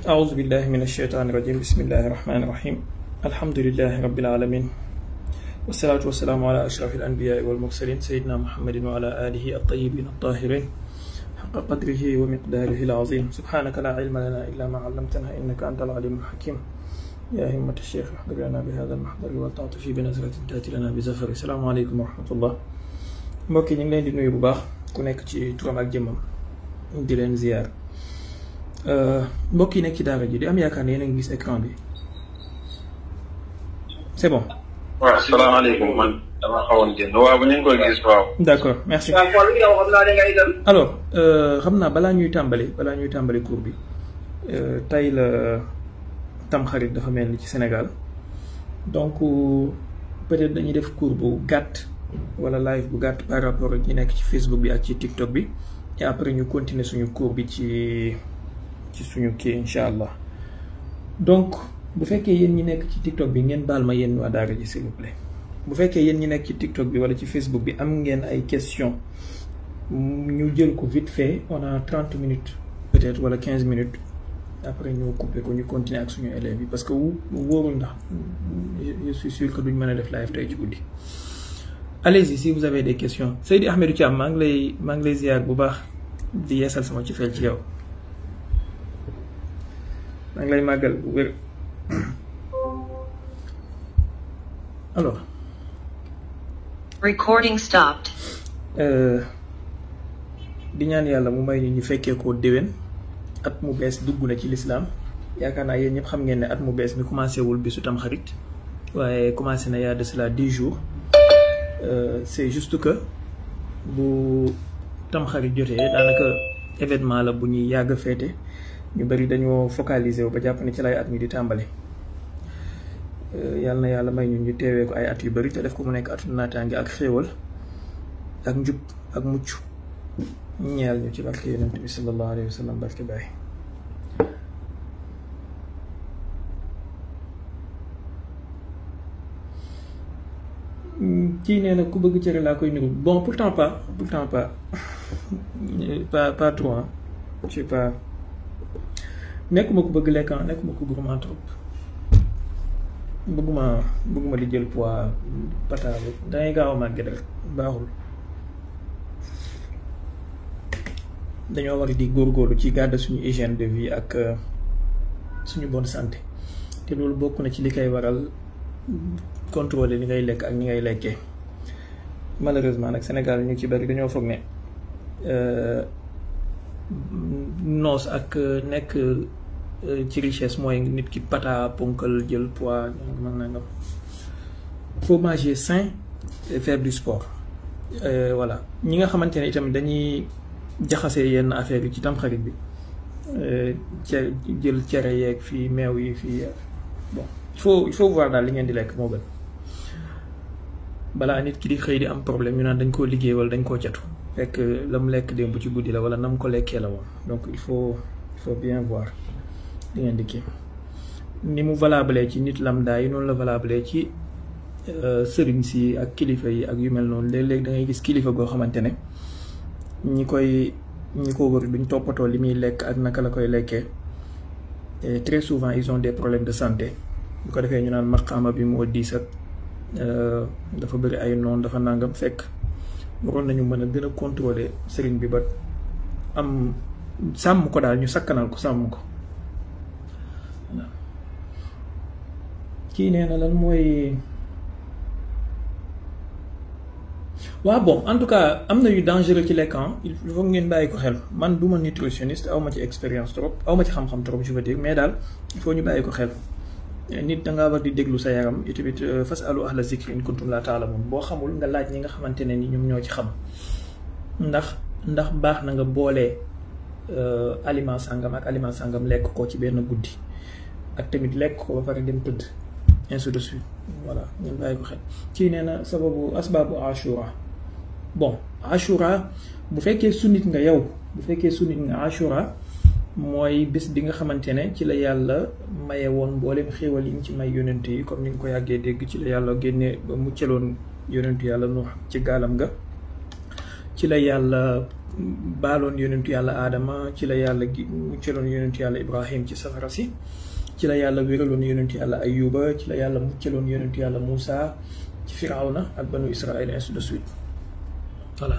أعوذ بالله من الشيطان الرجيم بسم الله الرحمن الرحيم الحمد لله رب العالمين والصلاة والسلام على أشرف الأنبياء والمرسلين سيدنا محمد وعلى آله الطيبين الطاهرين حق قدره ومقداره العظيم سبحانك لا علم لنا إلا ما علمتنا إنك أنت العليم الحكيم يا همة الشيخ احضر لنا بهذا المحضر والتعطف بنظرة تأتي لنا بزفر السلام عليكم ورحمة الله mbokk yi ñu ngi leen di nuyu bu baax ku nekk ci turam ak jëmmam di leen ziar mbokk yi nekk ci daara ji di am yaakaar ne yéen a ngi gis écran bi c'est bon. waaw salaamaaleykum man dama xawoon génn waaw bu ñu ngi koy gis waaw. d'accord merci. alors xam naa balaa ñuy tàmbali cours bi tey la tamxarit dafa mel ni ci Sénégal donc peut-être dañuy def cours bu gàtt. wala live bu gàtt par rapport ak ñi nekk ci Facebook bi ak ci TikTok bi et après ñu continuer suñu cours bi ci suñu kii incha allah donc bu fekkee yéen ñi nekk ci TikTok bi ngeen baal ma yéen waa daara ji s'il vous plaît bu fekkee yéen ñi nekk ci TikTok bi wala ci Facebook bi am ngeen ay questions ñu jël ko vite fait on a 30 minutes peut-être wala 15 minutes après ñu couper ko ñu continuer ak suñu élèves yi parce que wóorul ndax je suis sûr que duñ mën a def live tey ci guddi. Allez-y si vous avez des questions Seydi Ahmedou Thiam maa ngi lay ziar bu baax di yeesal sama ci fel ci yow maa ngi lay màggal bu wér alors recording stopped di ñaan yàlla mu may ñu fekkee ko déwén at mu bees dugg na ci lislaam yaakaar naa yéen ñëpp xam ngeen ne at mu bees mi commencé wul bisu Tamxarit waaye commencé na yaa de cela 10 jours c'est juste que bu Tamxarit jotee daanaka événement la bu ñuy yàgg féete ñu bari dañoo focaliser wu ba jàpp ne ci lay at mi di tàmbali yàlla na yàlla may ñu teewee ko ay at yu bari te def ko mu nekk atu naataange ak xéewal ak njub ak mucc ñeel ñu ci barke yonent bi sallallahu alayhi wa sallam barke baay kii nee na ku bëgg cere laa koy niru bon pourtant pas pas trop hein je sais pas nekkuma ko bëgg lekk nekkuma ko gourmand trop bëgguma di jël poids pataale dangay gaaw a màgget rek baaxul dañoo war di góorgóorlu ci garder suñu hygiène de vie ak suñu bonne santé te loolu bokk na ci li koy waral contrôler li ngay lekk ak ñi ngay lekkee malheureusement nag Sénégal ñu ci bari dañoo foog ne noos ak nekk ci richesse mooy nit ki pata ponkal jël poids mën na nga faut manger sain et faire du sport voilà ñi nga xamante ne itam dañuy jaxasee yenn affaire yi ci Tamxarit bi jël cere yeeg fii meew yi fii bon il faut voir daal li ngeen di lekk moo gën balaa nit ki di xëy di am problème ñu naan dañ koo liggéey wala dañ koo catu fekk la mu lekk démb ci guddi la wala na mu ko lekkee la woon donc il faut bien voir li ngeen di kii ni mu valable ci nit lambda yi noonu la valable ci sëriñ si ak kilifa yi ak yu mel noonu léeg-léeg da ngay gis kilifa goo xamante ne ñi ko wër duñ toppatoo li muy lekk ak naka la koy lekkee et très souvent ils ont des problèmes de santé bu ko defee ñu naan maqaama bi moo diis ak dafa bëri ay noon dafa nangam fekk waroon nañu mën a gën a contrôler sëriñ bi ba am sàmm ko daal ñu sakkanal ko sàmm ko kii nee na lan mooy waaw bon en tout cas am na yu dangereux ci lekk il faut ngeen bàyyi ko xel man du ma nutritionniste aw ma ci expérience trop aw ma ci xam-xam trop je veux dire mais daal il faut ñu bàyyi ko xel nit dangaa war di déglu sa yaram et tamit fasalu ahla zikri in kuntum la ta'lamun boo xamul nga laaj ñi nga xamante ne ni ñoom ñoo ci xam ndax baax na nga boolee aliment sangam ak aliment sangam lekk ko ci benn guddi ak tamit lekk ko ba pare dem tëdd ainsi de suite voilà ngeen bàyyi ko xel kii nee na sababu asbaabu ashura bon ashura bu fekkee sunnit nga yow ashura mooy bés bi nga xamante ne ci la yàlla maye woon mboolem xéewal yi ñu ci may yonent yi comme ni nga ko yàggee dégg ci la yàlla génne ba muccaloon yonentu yàlla Nuux ci gaalam nga ci la yàlla baaloon yonentu yàlla aadama, ci la yàlla muccaloon yonentu yàlla ibrahim ci safara si, ci la yàlla wéraloon yonentu yàlla ayuba, ci la yàlla muccaloon yonentu yàlla Moussa ci firawna ak banu Israël, ainsi de suite. Voilà,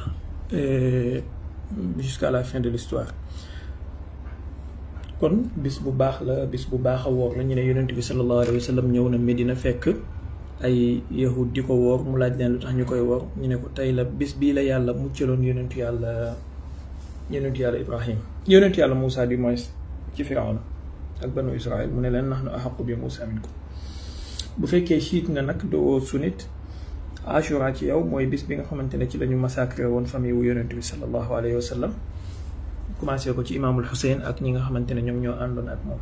jusqu'à la fin de l'histoire. kon bis bu baax la, bis bu baax a woor la. ñu ne yonent bi sallallahu alayhi wa sallam ñëw na Medina fekk ay yahud di ko woor, mu laaj leen lu tax ñu koy woor. ñu ne ko tey la bis bii la yàlla muccaloon yonentu yàlla ibrahim, yonentu yàlla Moussa du moins ci firawna ak banu Israël. mu ne leen nahnu ahaqqu bi Moussa minkum. bu fekkee chiite nga nag doo sunnite, Ashura ci yow mooy bis bi nga xamante ne ci la ñu massacré woon famille wu yonent bi sallallahu alayhi wa sallam, commencé ko ci imaamul Hussein ak ñi nga xamante ne ñoom ñoo àndoon ak moom.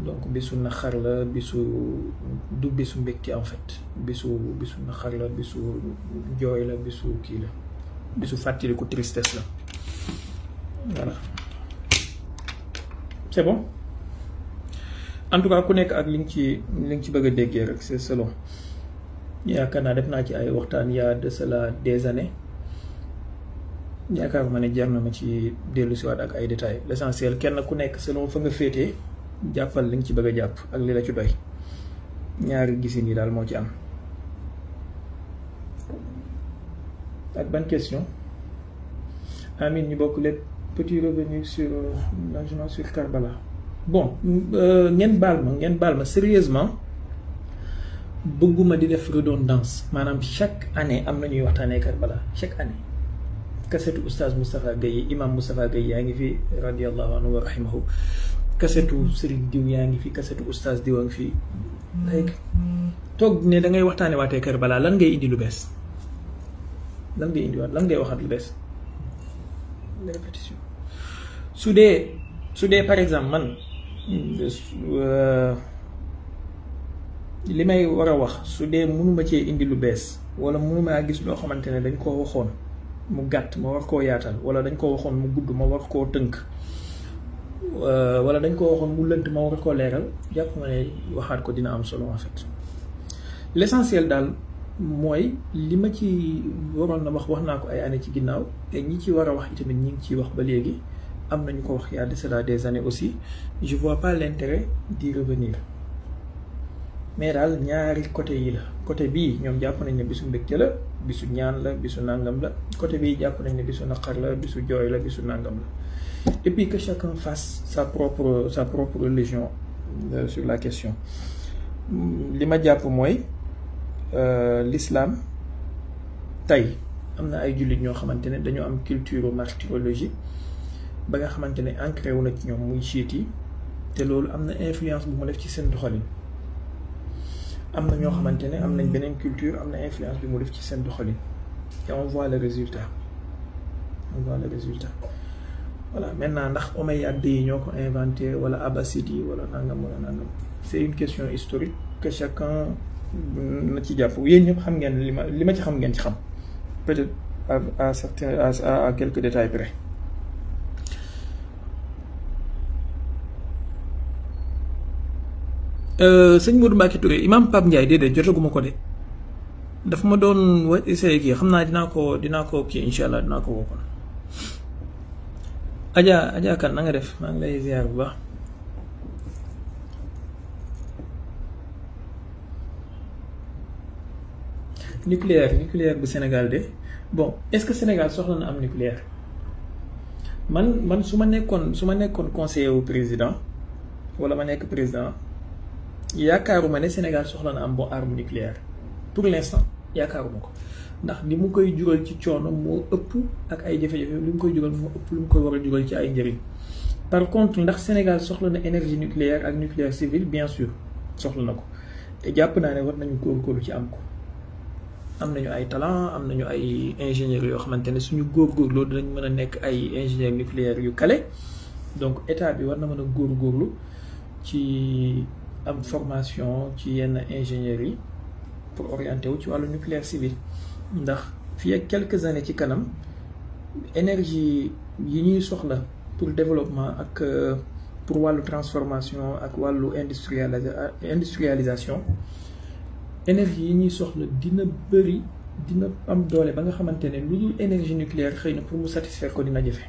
donc bisu naqar la, du bisu mbégte en fait, bisu naqar la, bisu jooy la, bisu kii la, bisu fàttaliku tristesse la. voilà, c'est bon. en tout cas ku nekk ak li nga ci bëgg a déggee rek, c'est selon. yaakaar naa def naa ci ay waxtaan il y a de cela des années. yaakaaruma ne jar na ma ci dellu siwaat ak ay détails. l'essentiel kenn ku nekk selon fa nga féetee jàppal li nga ci bëgg a jàpp ak li la ci doy. ñaari gisin yi daal moo ci am. ak ban question? Amine ñu bokk lépp. Petit revenu sur l'argent sur Karbala. Bon, ngeen baal ma sérieusement bëgguma di def redondance. maanaam chaque année am na ñuy waxtaanee Karbala chaque année. kasetu oustaz Moustapha Gueye, imam Moustapha Gueye yaa ngi fi radiyallahu anhu wa rahimahu. kasetu Serigne diw yaa ngi fi, kasetu oustaz diw a ngi fi. léegi toog ne da ngay waxtaanee waatee Karbala, lan ngay indi lu bees? lan ngay indiwaat, lan ngay waxaat lu bees? répétition. su dee par exemple man li may war a wax, su dee mënuma cee indi lu bees, wala mënumaa gis loo xamante ne dañ koo waxoon mu gàtt ma war koo yaatal, wala dañ koo waxoon mu gudd ma war koo tënk, wala dañ koo waxoon mu lënt ma war koo leeral, jàpp ma ne waxaat ko dina am solo en fait. l'essentiel daal mooy li ma ci waroon na wax naa ko ay années ci ginnaaw, et ñi ci war a wax itamit ñi ngi ciy wax ba léegi. am nañu ko wax il y a de cela des années aussi. je vois pas l'intérêt d'y revenir. mais daal ñaari côté yi la. côté bii ñoom jàpp nañ ne bisu mbégte la, bisu ñaan la, bisu nàngam la. côté bii jàpp nañ ne bisu naqar la, bisu jooy la, bisu nàngam la. et puis que chacun fasse sa propre religion sur la question. li ma jàpp mooy l'islam tey am na ay jullit ñoo xamante ne dañoo am culture martyrologie ba nga xamante ne ancré wu na ci ñoom muy chiite yi, te loolu am na influence bu mu def ci seen doxalin. am na ñoo xamante ne am nañ beneen culture, am na influence bi mu def ci seen doxalin, et on voit le résultat. voilà, maintenant ndax omeyyades yi ñoo ko inventé wala abbassides yi wala nangam, c'est une question historique que chacun na ci jàpp. yéen ñëpp xam ngeen li ma ci xam ngeen ci xam, peut-être à quelques détails près. sëñ Modou Mbacké Touré, imam Pape Ndiaye déedéet jotaguma ko de, daf ma doon wa essayé kii, xam naa dinaa ko kii incha allah dinaa ko wokkoon. Adja kan na nga def, maa ngi lay ziar bu baax. nucléaire bu Sénégal de bon, est-ce que Sénégal soxla na am nucléaire? man su ma nekkoon conseiller wu président wala ma nekk président, yaakaaruma ne Sénégal soxla na am bon arme nucléaire pour l'instant. yaakaaruma ko, ndax li mu koy jural ci coono moo ëpp ak ay jafe-jafe, li mu koy jural moo ëpp li mu koy war a jural ci ay njëriñ. par contre ndax Sénégal soxla na énergie nucléaire ak nucléaire civil, bien sûr soxla na ko, te jàpp naa ne war nañu góorgóorlu ci am ko. am nañu ay talent, am nañu ay ingénieurs yoo xamante ne suñu góorgóorloo dinañ mën a nekk ay ingénieurs nucléaires yu kale. donc état bi war na mën a góorgóorlu ci am formation ci yenn ingénieurs yi pour orienter wu ci wàllu nucléaire civil, ndax fii ak quelques années ci kanam énergie yi ñuy soxla pour développement ak pour wàllu transformation ak wàllu industrialisation, énergie yi ñuy soxla dina bëri dina am doole ba nga xamante ne lu dul énergie nucléaire xëy na pour mu satisfaire ko dina jafe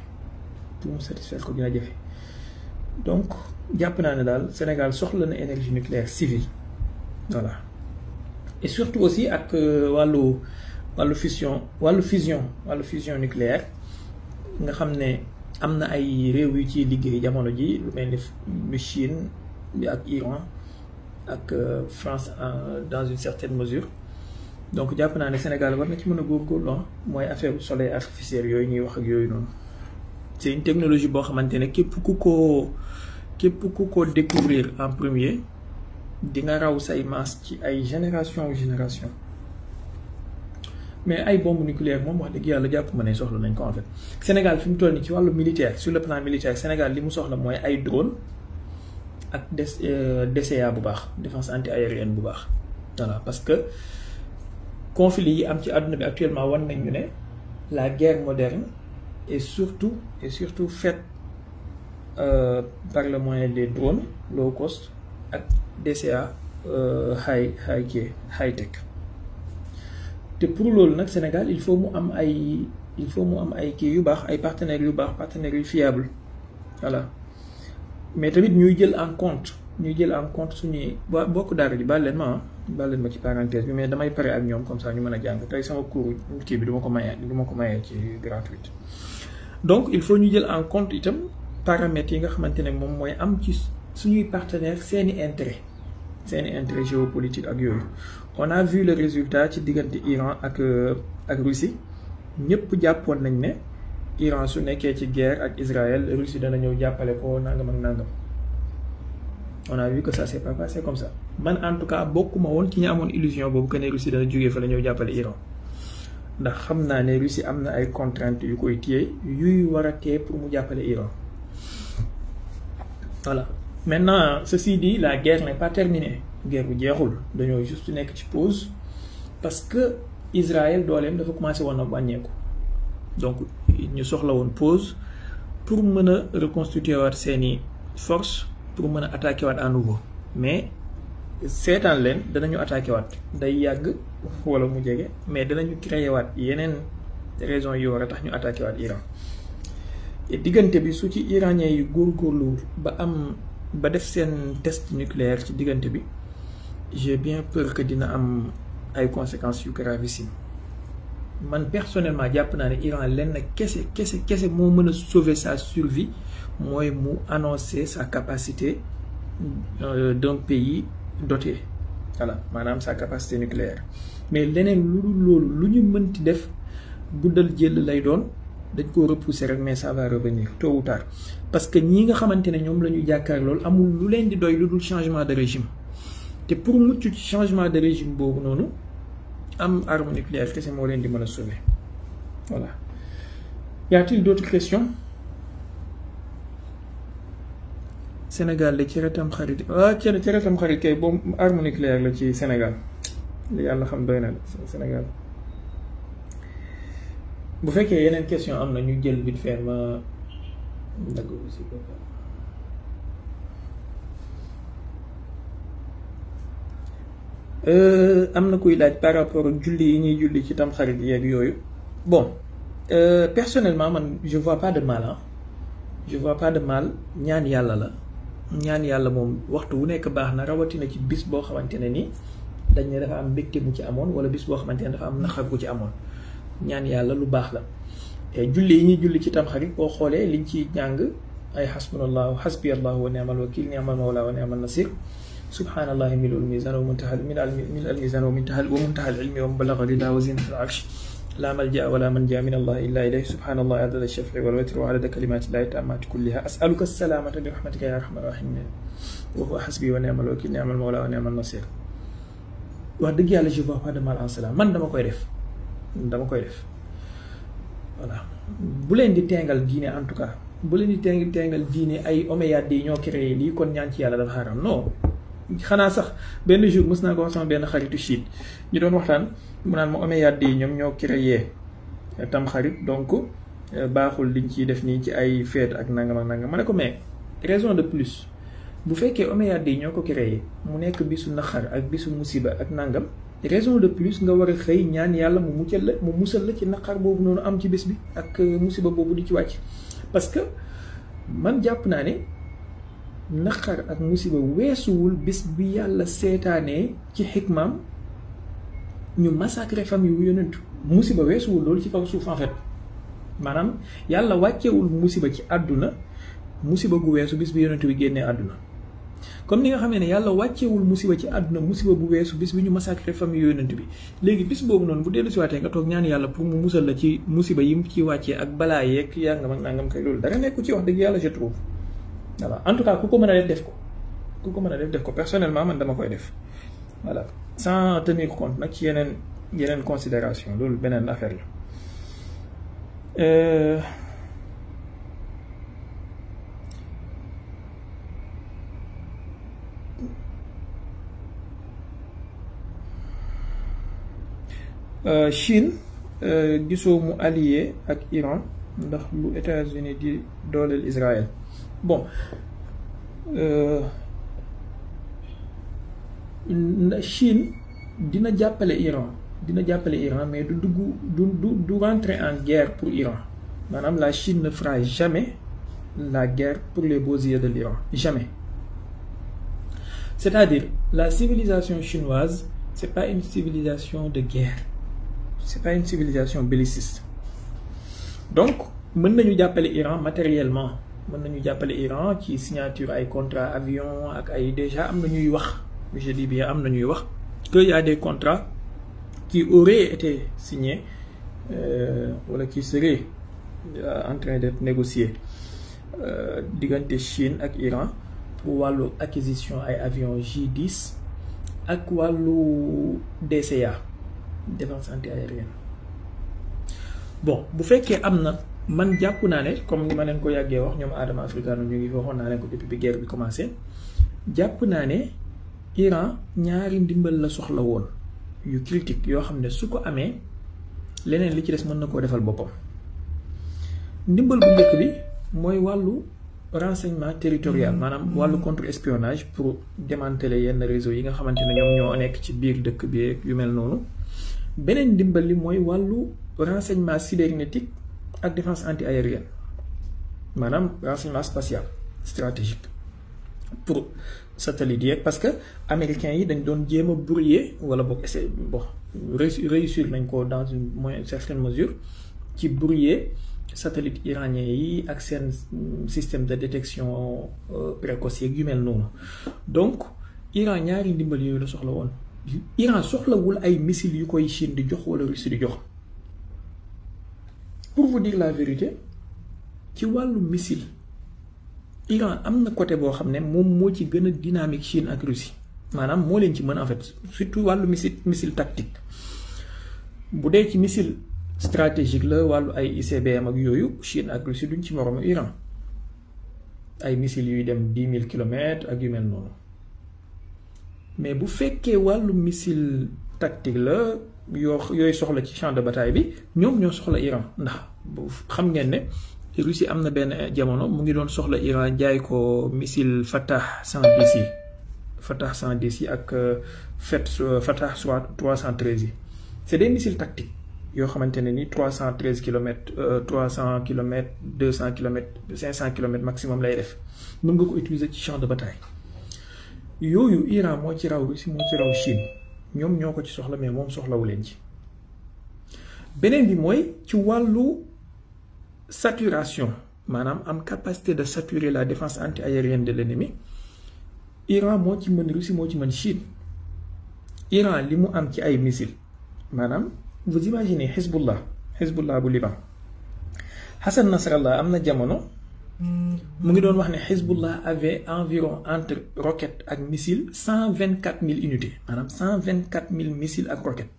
donc jàpp naa ne daal Sénégal soxla na énergie nucléaire civile voilà et surtout aussi ak wàllu fusion nucléaire nga xam ne am na ay réew yu ciy liggéey jamono ji lu mel ni Chine bi ak Iran ak France dans une certaine mesure donc jàpp naa ne Sénégal war na ci mën a góorgóorlu mooy affaire soleil artificiel yooyu ñuy wax ak yooyu noonu c'est une technologie boo xamante ne képp ku ko découvrir en premier di nga raw say maas ci ay génération mais ay bombe nucléaire moom wax dëgg yàlla jàpp ma ne soxla nañ ko en fait Sénégal fi mu toll nii ci wàllu militaire sur le plan militaire Sénégal li mu soxla mooy ay drone ak DCA bu baax défense anti-aérienne bu baax voilà parce que conflit yi am ci àdduna bi actuellement wan nañ ñu ne la guerre moderne est surtout faite par le moyen des drones low cost ak DCA high tech te pour loolu nag Sénégal il faut mu am ay kii yu baax ay partenaires yu fiable voilà mais tamit ñuy jël en compte suñuy bokk daara ji baal leen ma ci parenthèse bi mais damay pare ak ñoom comme ça ñu mën a jàng tey sama cours kii bi du ma ko mayee ci gratuite donc il faut ñu jël en compte itam paramètres yi nga xamante ne moom mooy am ci suñuy partenaires seeni intérêt géopolitique ak yooyu on a vu le résultat ci diggante Iran ak Russie ñëpp jàppoon nañ ne Iran su nekkee ci guerre ak Israël Russie dana ñëw jàppale ko nangam ak nangam on a vu que ça s'est pas passé comme ça man en tout cas bokkuma woon ci ñu amoon illusion boobu que ne Russie dana jógee fa la ñëw jàppale Iran ndax xam naa ne Russie am na ay contraintes yu koy téye yuy war a téye pour mu jàppale Iran voilà maintenant ceci dit la guerre n'est pas terminée guerre bu jeexul dañoo juste nekk ci pause parce que Israël dooleem dafa commencé woon a wàññeeku donc ñu soxla woon pause pour mën a reconstituer waat seeni force pour mën a attaquer waat à nouveau mais seetaan leen danañu attaquer waat day yàgg wala mu jege mais danañu créer waat yeneen raisons yi war a tax ñu attaquer waat Iran et diggante bi su ci iranien yu góorgóorlu ba def seen test nucléaire ci diggante bi j'ai bien peur que dina am ay conséquences yu gravissimes man personnellement jàpp naa ne Iran lenn kese moo mën a sauver sa survie mooy mu annoncer sa capacité d'un pays doté voilà maanaam sa capacité nucléaire mais leneen lu dul loolu lu ñu mënti def guddal jël lay doon dañ ko repousser rek mais ça va revenir tôt ou tard parce que ñi nga xamante ne ñoom la ñu jàkkaar loolu amul lu leen di doy lu dul changement de régime te pour mucc ci changement de régime boobu noonu am arme nucléaire kese moo leen di mën a sauver voilà. Y a-t-il d'autres questions? Sénégal de cere tam xarit cere tam xarit kay boobu arme nucléaire la ci Sénégal li yàlla xam doy na Sénégal. bu fekkee yeneen question am na ñu jël vite fait ma dagg aussi am na kuy laaj par rapport ak julli yi ñuy julli ci tamxarit yeeg yooyu bon personnellement man je vois pas de mal je vois pas de mal ñaan yàlla la ñaan yàlla moom waxtu wu nekk baax na rawatina ci bis boo xamante ne ni dañ ne dafa am mbégte mu ci amoon wala bis boo xamante ne dafa am naqar bu ci amoon ñaan yàlla lu baax la julli yi ñuy julli ci tamxarit boo xoolee liñ ci jàng ay xasbunallahu xasbi allahu wa ni'mal wakil ni'mal mawla wa ni'mal nasir subhanallahi milul mizan wa muntaha al mizan wa muntaha al ilmi wa balagha rida wa zinat al arsh la malja wala manja min allah illa ilayhi subhanallahi adada ash-shaf'i wal watri wa adada kalimati llahi tammati kulliha as'aluka as-salamata bi rahmatika ya arhamar rahimin wa huwa hasbi wa ni'mal wakil ni'mal mawla wa ni'mal nasir wax dëgg yàlla je vois pas de mal en cela man dama koy def voilà bu leen di tengal diine en tout cas bu leen di tengal diine ay omeyyades yi ñoo créé lii kon ñaan ci yàlla dafa xaram non xanaa sax benn jour mës naa ko wax sama benn xaritu chiite ñu doon waxtaan mu naan ma omeyyades yi ñoom ñoo créé tam xarit donc baaxul liñ ciy def nii ci ay fête ak nangam ak nangam ma ne ko mais raison de plus bu fekkee Omeyyades yi ñoo ko créé mu nekk bisu naqar ak bisu musiba ak nangam raison de plus nga war a xëy ñaan yàlla mu musal la ci naqar boobu noonu am ci bés bi ak musiba boobu di ci wàcc. parce que man jàpp naa ne naqar ak musiba weesuwul bés bi yàlla seetaanee ci xikmaam ñu massacrer famille wu yonentu musiba weesuwul loolu ci kaw suuf en fait maanaam yàlla wàccewul musiba ci àdduna musiba gu weesu bis bi yonentu bi génnee àdduna comme ni nga xamee ne yàlla wàccewul musiba ci àdduna musiba bu weesu bis bi ñu massacrer famille yonentu bi léegi bis boobu noonu bu dellu si waatee nga toog ñaan yàlla pour mu musal la ci musiba yi mu ci wàccee ak balaa yeeg yaa nga mag nangam kay loolu dara nekku ci wax dëgg yàlla je trouve voilà en tout cas ku ko mën a def ko ku ko mën a def ko personnellement man dama koy def voilà sans tenir compte nag ci yeneen considération loolu beneen affaire la Chine gisoo mu allié ak Iran ndax lu États-Unis di dooleel Israël bon Chine dina jàppale Iran mais du rentrer en guerre pour Iran maanaam la Chine ne fera jamais la guerre pour les beaux yeux de l'Iran jamais. C'est-à-dire la civilisation chinoise c'est pas une civilisation de guerre, c'est pas une civilisation belliciste. Donc mën nañu jàppale Iran matériellement, mën nañu jàppale Iran ci signature ay contrat avion ak ay déjà am na ñuy wax, je dis bien am na ñuy wax que y a des contrats qui auraient été signés wala qui seraient en train d'être négociés diggante Chine ak Iran pour wàllu acquisition ay avions J-10 ak wàllu DCA défense antiaérienne. Bon bu fekkee am na man jàpp naa ne comme ni ma leen ko yàggee wax ñoom Adama Africano ñu ngi waxoon naa leen ko depuis bi guerre bi commencé jàpp naa ne Iran ñaari ndimbal la soxla woon yu critique yoo xam ne su ko amee leneen li ci des mën na koo defal boppam. Ndimbal bu njëkk bi mooy wàllu renseignement territorial maanaam wàllu contre espionnage pour démanteler yenn réseau yi nga xamante ne ñoom ñoo nekk ci biir dëkk bi yu mel noonu. Beneen ndimbal li mooy wàllu renseignement cybernétique ak défense anti-aérienne maanaam renseignement spatial stratégique pour satellite yeeg parce que américains yi dañ doon jéem a brouiller wala boog essayer bon réussir nañ ko dans une certaine mesure ci brouiller satellite iranien yi ak seen système de détection précoce yeeg yu mel noonu. Donc Iran ñaari ndimbal yooyu la soxla woon. Iran soxlawul ay missiles yu koy Chine di jox wala Russie di jox. Pour vous dire la vérité ci wàllu missile Iran am na côté boo xam ne moom moo ci gën a dynamique Chine ak Russie maanaam moo leen ci mën en fait surtout wàllu missile tactique bu dee ci missile stratégique la wàllu ay ICBM ak yooyu Chine ak Russie duñ ci moromu Iran ay missiles yuy dem 10 000 kilomètres ak yu mel noonu mais bu fekkee wàllu missile tactique la yooyu soxla ci champ de bataille bi ñoom ñoo soxla Iran ndax xam ngeen ne Russie am na benn jamono mu ngi doon soxla Iran jaay ko missile Fatah 110 yi Fatah 110 yi ak Fatah 313 yi c'est des missiles tactiques yoo xamante ne ni 313 kilomètres 300 kilomètres 200 kilomètres 500 kilomètres maximum lay def mën nga ko utiliser ci champ de bataille yooyu Iran moo ci raw Russie moo ci raw Chine ñoom ñoo ko ci soxla mais moom soxlawu leen ci. beneen bi mooy ci wàllu saturation maanaam am capacité de saturer la défense anti-aérienne de l'ennemi Iran moo ci mën Russie moo ci mën Chine. Iran li mu am ci ay missiles maanaam vous imaginez Hezbollah bu Liban Hassan Nasrallah am na jamono mu ngi doon wax ne Hezbollah avait environ entre roquettes ak missiles 124 000 unités maanaam 124 000 missiles ak roquettes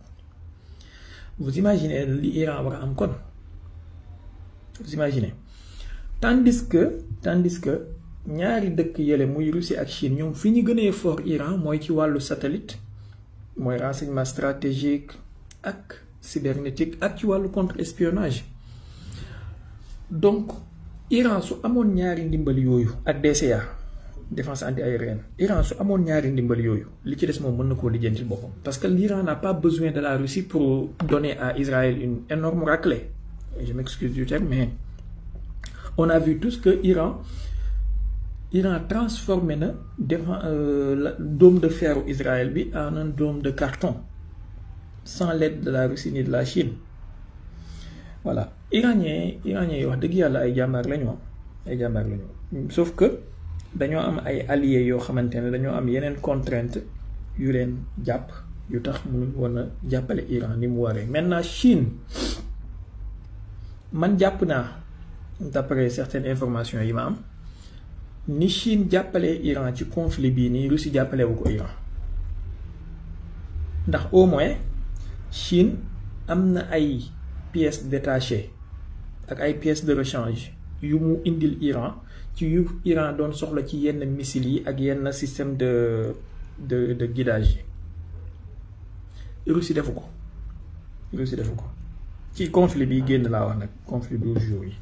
vous imaginez li Iran war a am kon vous imaginez tandis que ñaari dëkk yële muy Russie ak Chine ñoom fi ñu gënee fort Iran mooy ci wàllu satellite mooy renseignement stratégique ak cybernétique ak ci wàllu contre espionnage. Donc Iran su amoon ñaari ndimbal yooyu ak DCA défense anti-aérienne Iran su amoon ñaari ndimbal yooyu li ci des moom mën na koo lijjantil boppam parce que l'Iran n'a pas besoin de la Russie pour donner à Israël une énorme raclée. Je m'excuse du terme, mais on a vu tous que Iran transformé na dôme de fer Israël bi en un dôme de carton sans l'aide de la Russie ni de la Chine. Voilà, iranien yi wax dëgg yàlla ay jàmbaar lañu sauf que dañoo am ay alliés yoo xamante ne dañoo am yeneen contrainte yu leen jàpp yu tax mënuñ woon a jàppale Iran ni mu waree. Maintenant Chine man jàpp naa d'après certaines informations yi ma am ni Chine jàppale Iran ci conflit bii nii Russie jàppale wu ko Iran ndax au moins Chine am na ay pièces détachées ak ay pièces de rechange yu mu indil Iran ci yu Iran doon soxla ci yenn missiles yi ak yenn système de guidage yi Russie defu ko ci conflit bi génn laa wax nag conflit du jour yi.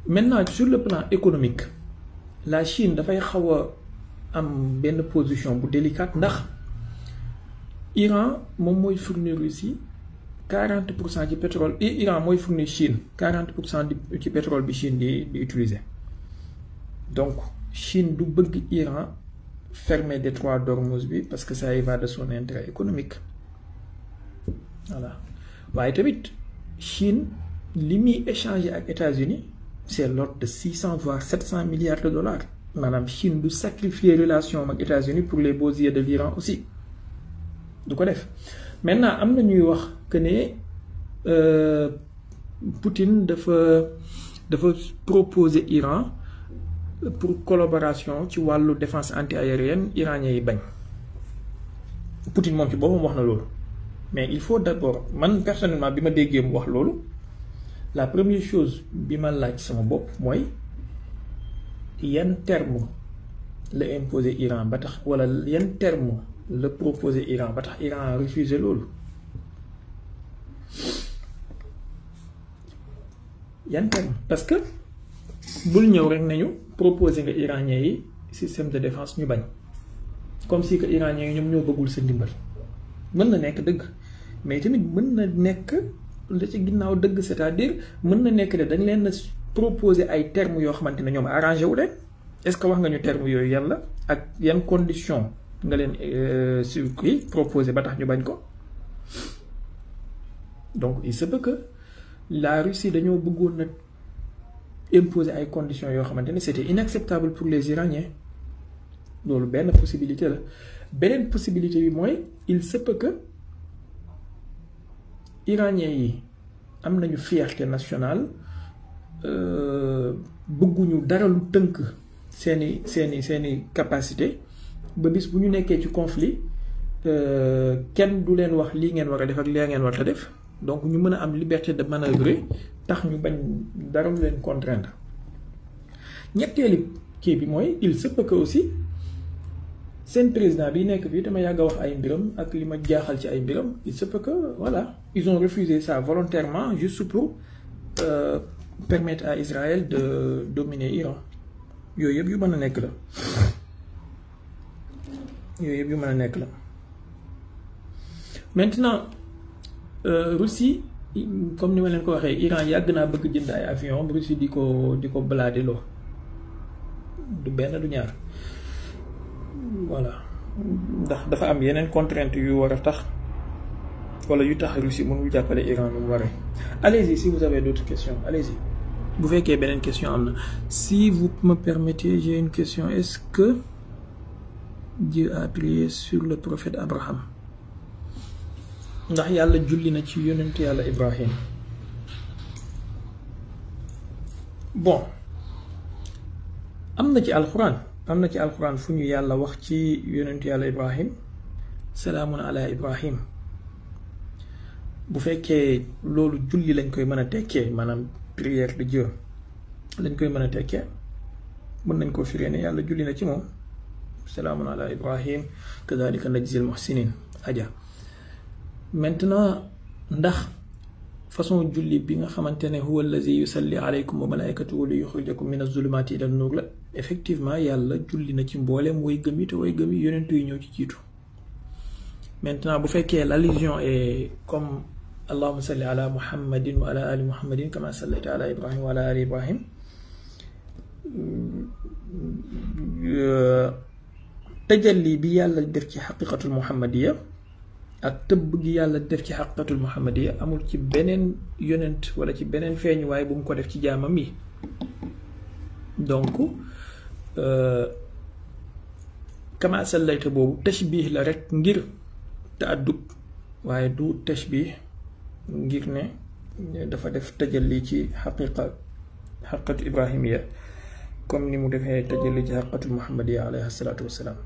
Maintenant sur le plan économique la Chine dafay xaw a am benn position bu délicate ndax Iran moom mooy fournir Russie 40% ci pétrole Iran mooy fournir Chine 40% ci pétrole bi Chine di utiliser donc Chine du bëgg Iran fermer détroit d'Ormuz bi parce que ça y va de son intérêt économique voilà waaye tamit Chine li muy échanger ak États-Unis c'est l'ordre de 600 voire 700 milliards de dollars maanaam Chine du sacrifier relation ak États-Unis pour les beaux yeux de l'Iran aussi du ko def. Maintenant am na ñuy wax que ne Poutine dafa proposer Iran pour collaboration ci wàllu défense anti-aérienne iranien yi bañ Poutine moom ci boppam wax na loolu mais il faut d'abord man personnellement bi ma déggee mu wax loolu la première chose bi ma laaj sama bopp mooy yan terme la imposer Iran ba tax wala yan terme le proposer Iran ba tax Iran refusé loolu yan terme parce que bul ñëw rek nañu proposer nga iranien yi système de défense ñu bañ comme si que iranien yi ñoom ñoo bëggul sa ndimbal mën na nekk dëgg mais tamit mën na nekk la ci ginnaaw dëgg c'est-à-dire mën na nekk de dañ leen a proposer ay termes yoo xamante ne ñoom arrangé wu leen est-ce que wax nga ñu termes yooyu yan la ak yan condition nga leen kii proposer ba tax ñu bañ ko donc il se peut que la Russie dañoo bëggoon na imposer ay conditions yoo xamante ne c'était inacceptable pour les Iraniens loolu benn possibilité la beneen possibilité bi mooy il se peut que Iraniens yi am nañu fierté nationale bëgguñu dara lu tënk seeni capacité ba bis bu ñu nekkee ci conflit kenn du leen wax lii ngeen war a def ak lii ngeen war a def donc ñu mën a am liberté de manœuvrer tax ñu bañ dara lu leen contraindre ñetteeli kii bi mooy il se peut que aussi seen président bi nekk fii dama yàgg a wax ay mbiram ak li ma jaaxal ci ay mbiram il se peut que voilà ils ont refusé ça volontairement juste pour permettre à Israël de dominer Iran yooyu yëpp yu mën a nekk la maintenant Russie comme ni ma leen ko waxee Iran yàgg naa bëgg jënd ay avion Russie di ko blader loo du benn du ñaar voilà ndax dafa am yeneen contrainte yu war a tax wala yu tax Russie mënul jàppale Iran nu mu waree. Allez-y si vous avez d'autres questions allez-y bu fekkee beneen question am na. Si vous me permettez j'ai une question, est-ce que Dieu a prié sur le prophète Abraham ndax yàlla julli na ci yonent yàlla Ibrahim? Bon am na ci alxuraan fu ñu yàlla wax ci yonent yàlla Ibrahim salaamun ala Ibrahim. Bu fekkee loolu julli lañ koy mën a tekkee maanaam prière de Dieu lañ koy mën a tekkee mën nañ koo firee ne yàlla julli na ci moom salaamun ala Ibrahim kadhalika najzil muhsinin aja. Maintenant ndax façon julli bi nga xamante ne huwa allazi yusalli alaykum wa malaikatuhu li yuxrijakum min az-zulumati ila an-nur la effectivement yàlla julli na ci mbooleem way gëm yi te way gëm yi yonentu yi ñëw ci jiitu. Maintenant bu fekkee l'allusion est comme allahumma salli ala muhammadin wa ala ali muhammadin kama sallayta ala ibrahim wa ala ali ibrahim, tajalli bi yàlla def ci xaqiqatul muhammadiya ak tëbb gi yàlla def ci xaqiqatul muhammadiya amul ci beneen yonent wala ci beneen feeñ waaye bu mu ko def ci jaamam yi. Donc kama sallayta boobu tashbih la rek ngir ta'addub waaye du tashbih ngir ne dafa def tajalli ci xaqiqatu ibrahimiya comme ni mu defee tajalli ci xaqiqatul muhammadiya alayhi salaatu wassalaam.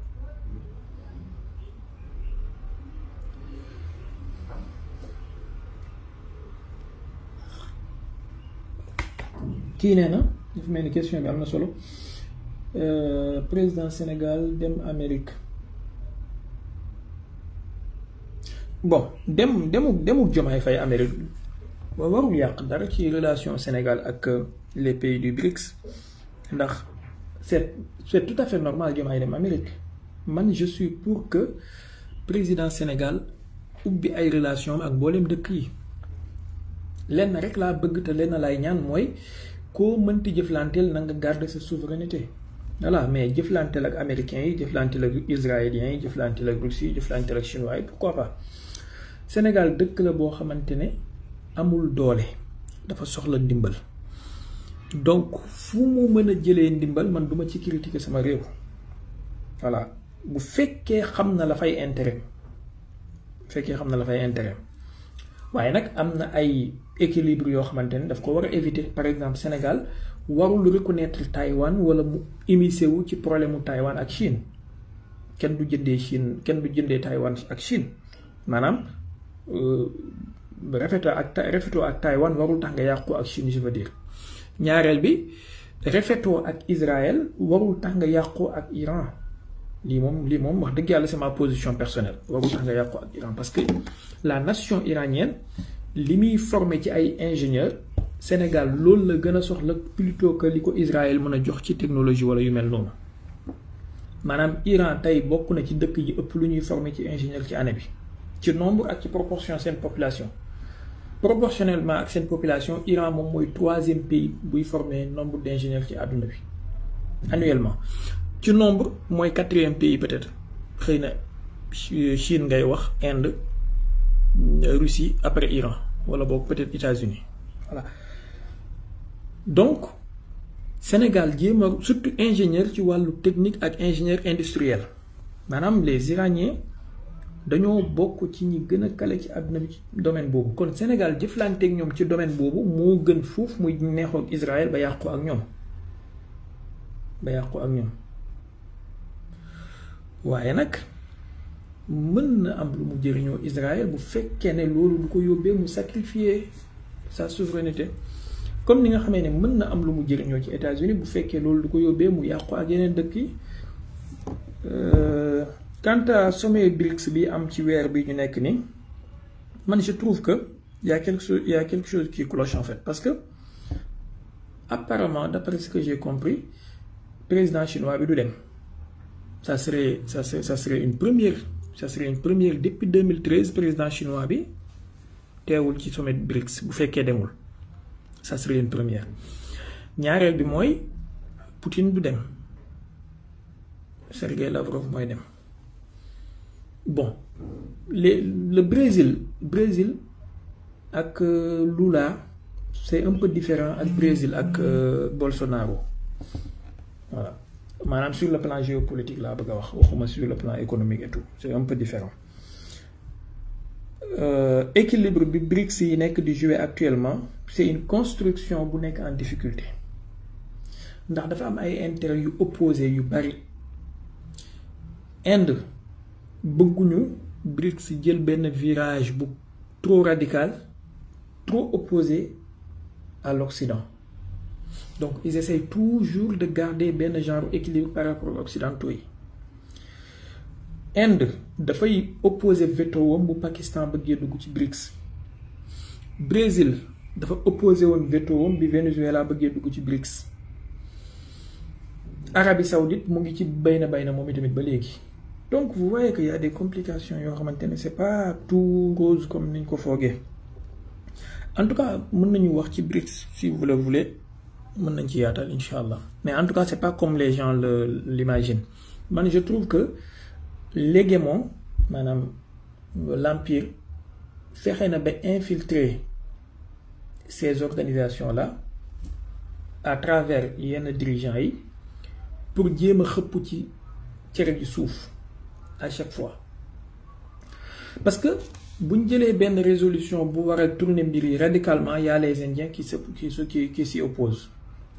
kii nee na dafa mel ni question bi am na solo. Président Sénégal dem Amérique, bon demuk Diomaye Faye Amérique warul yàq dara ci relation Sénégal ak les pays du BRICS ndax c'est tout à fait normal Diomaye dem Amérique. Man je suis pour que président Sénégal ubbi ay relation ak mboolem dëkk yi. Lenn rek laa bëgg te lenn laay ñaan mooy koo mënti jëflanteel na nga garder sa souveraineté. Voilà, mais jëflanteel ak américains yi jëflanteel ak israéliens yi jëflanteel ak russes yi jëflanteel ak chinois yi pourquoi pas. Sénégal dëkk la boo xamante ne amul doole dafa soxla ndimbal, donc fu mu mën a jëlee ndimbal man duma ci critiquer sama réew. Voilà, bu fekkee xam na la fay intérêt waaye nag am na ay équilibre yoo xamante ne daf ko war a éviter. Par exemple Sénégal warul reconnaître Taïwan wala mu immiscé wu ci problème mu Taïwan ak Chine. Kenn du jëndee Taïwan ak Chine maanaam rafetoo ak Taïwan warul tax nga yàqu ak Chine, je veux dire. ñaareel bi rafetoo ak Israël warul tax nga yàqu ak Iran. lii moom wax dëgg yàlla c'est ma position personnelle. warul tax nga yàqu ak Iran parce que la nation iranienne li muy formé ci ay ingénieurs Sénégal loolu la gën a soxla plutôt que li ko Israël mën a jox ci technologie wala yu mel noonu. maanaam Iran tey bokk na ci dëkk yi ëpp lu ñuy formé ci ingénieur ci année bi ci nombre ak ci proportion seen population. Proportionnellement ak seen population Iran moom mooy 3e pays buy formé nombre d'ingénieurs ci àdduna bi annuellement. ci nombre mooy 4e pays peut-être xëy na Chine ngay wax, Inde, Russie, après Iran wala boog peut-être États-Unis. Voilà, donc Sénégal jéem a surtout ingénieur ci wàllu technique ak ingénieur industriel maanaam les Iraniens dañoo bokk ci ñi gën a kale ci àdduna bi ci domaine boobu. Kon Sénégal jëflanteeg ñoom ci domaine boobu moo gën fuuf muy neexoo ak Israël ba yàqu ak ñoom waaye nag mën na am lu mu jëriñoo Israël bu fekkee ne loolu du ko yóbbee mu sacrifier sa souveraineté, comme ni nga xamee ne mën na am lu mu jëriñoo ci États-Unis bu fekkee loolu du ko yóbbee mu yàqu ak yeneen dëkk yi. Quant à sommet BRICS bi am ci weer bi ñu nekk ni man je trouve que y a quelque chose qui cloche en fait, parce que apparemment d'après ce que j'ai compris président chinois bi du dem. Ça serait une première depuis 2013 président chinois bi teewul ci sommet BRICS bu fekkee demul. Ça serait une première. ñaareel bi mooy Poutine du dem, Sergei Lavrov mooy dem. Bon, le Brésil ak Lula c'est un peu différent ak Brésil ak Bolsonaro. Voilà, maanaam sur le plan géopolitique laa bëgg a waxuma sur le plan économique et tout, c'est un peu différent. Équilibre bi BRICS yi nekk di jouer actuellement c'est une construction bu nekk en difficulté ndax dafa am ay intérêts yu opposés yu bari. Inde bëgguñu BRICS jël benn virage bu trop radical, trop opposé à l'Occident. Donc ils essayent toujours de garder benn genre équilibre par rapport aux Occidentaux yi. Inde dafay opposé veto wam bu Pakistan bëggee dugg ci BRICS. Brésil dafa opposé woon veto bi Venezuela bëggee dugg ci BRICS. Arabie Saoudite mu ngi ci bayna moom itamit ba léegi. Donc vous voyez qu'il y a des complications yoo xamante ne c'est pas tout rose comme niñ ko foogee. En tout cas mën nañu wax ci BRICS si vous le voulez mën nañ ci yaatal inshallah. Mais en tout cas c'est pas comme les gens l'imaginent. Man je trouve que l'hégémon maanaam l'empire fexe na ba infiltrer ces organisations là à travers yenn dirigeants yi pour jéem a xëpp ci cere ji suuf à chaque fois. Parce que buñ jëlee benn résolution bu war a tourner mbir yi radicalement, y a les Indiens qui s'y opposent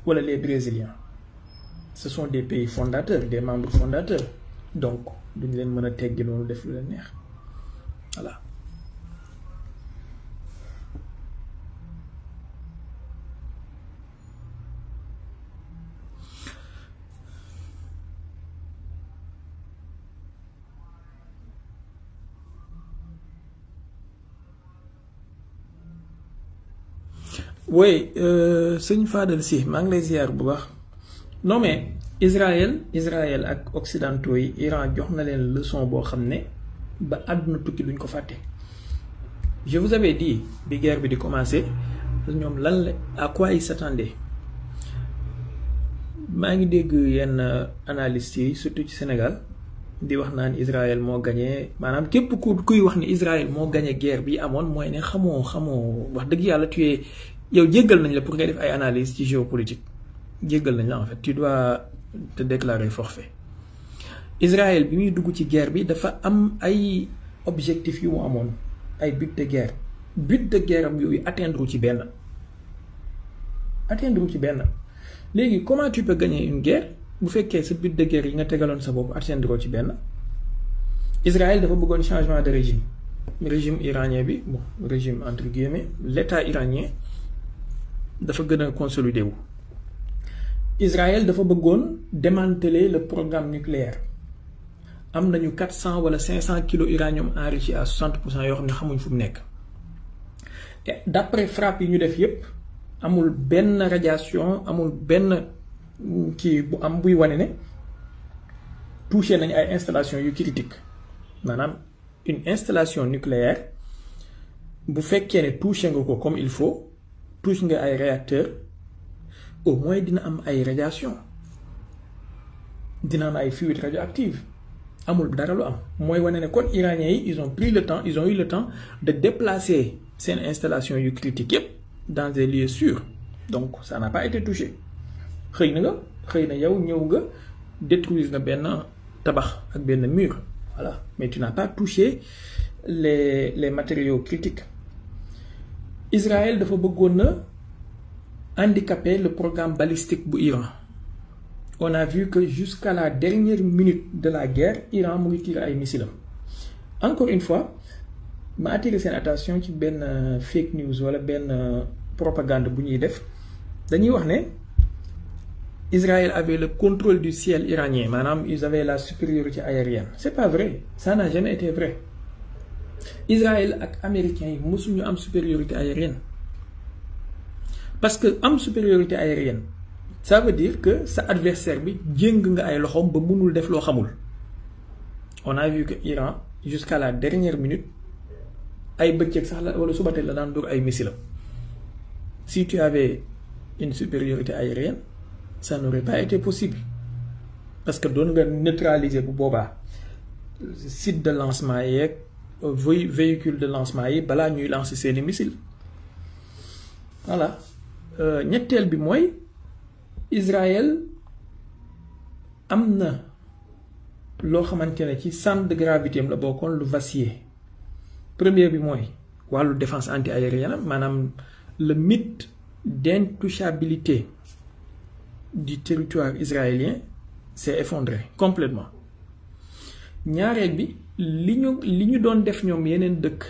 wala les Brésiliens. Ce sont des pays fondateurs, des membres fondateurs. Donc duñ leen mën a teggi noonu def lu leen neex. Voilà. Oui, sëñ Fadel si maa ngi lay ziar bu baax. Non mais Israël ak occidentaux yi Iran jox na leen leçon boo xam ne ba àdduna tukki duñ ko fàtte. Je vous avais dit bi guerre bi di commencer ñoom lan la à quoi ils s'attendaient. maa ngi dégg yenn analystes yi surtout ci Sénégal di wax naan Israël moo gagné maanaam képp kuy wax ni Israël moo gagné guerre bi amoon mooy ne xamoo wax dëgg yàlla tu yow jéggal nañ la pour ngay def ay analyse ci géopolitique jéggal nañ la en fait tu dois te déclarer forfait. Israël bi muy dugg ci guerre bi dafa am ay objectifs yu mu amoon ay but de guerre am yooyu atteindre ci benn léegi comment tu peux gagner une guerre bu fekkee sa but de guerre yi nga tegaloon sa bopp atteindre ci benn. Israël dafa bëggoon changement de régime iranien bi bon régime entre guillemets l'état iranien dafa gën a consolider wu. Israël dafa bëggoon démanteler le programme nucléaire am nañu 400 wala 500 kilos uranium enrichi à 60% yoo xam ne xamuñ fu mu nekk. Et d'après frappe yi ñu def yépp amul benn radiation amul benn kii bu am buy wane ne touché nañ ay installation yu critique maanaam une installation nucléaire bu fekkee ne touché nga ko comme il faut touché nga ay réacteurs au moins dina am ay radiation dina am ay fuites radioactives amul dara lu am mooy wane ne kon iraniens yi ils ont eu le temps de déplacer seen installation yu critique yépp dans des lieux sûrs donc ça n'a pas été touché. xëy na yow ñëw nga détruire nga benn tabax ak benn mur voilà mais tu n'as pas touché les matériaux critiques. Israël dafa bëggoon na handicaper le programme balistique bu Iran. On a vu que jusqu'à la dernière minute de la guerre Iran mu ngi tirer ay missiles. Encore une fois ma attiré seen attention ci benn fake news wala benn propagande bu ñuy def dañuy wax ne Israël avait le contrôle du ciel iranien maanaam ils avaient la supériorité aérienne. C'est pas vrai, ça n'a jamais été vrai. Israël ak américains yi mësuñu am supériorité aérienne parce que am supériorité aérienne ça veut dire que sa adversaire bi jéng nga ay loxoom ba mënul def loo xamul. On a vu que Iran jusqu'à la dernière minute ay bëccëg sax la wala subateel la daan dóor ay missiles. Si tu avais une supériorité aérienne ça n'aurait pas été possible parce que doon nga neutraliser bu boobaa site de lancement yeeg véhicule de lancement yi balaa ñuy lancer seeni missiles. Voilà ñetteel bi mooy Israël am na loo xamante ne ci centre de gravité am la bokkoon lu vaciller. Premier bi mooy wàllu défense anti-aérienne maanaam le mythe d'intouchabilité du territoire israélien s'est effondré complètement. ñaareel bi li ñu doon def ñoom yeneen dëkk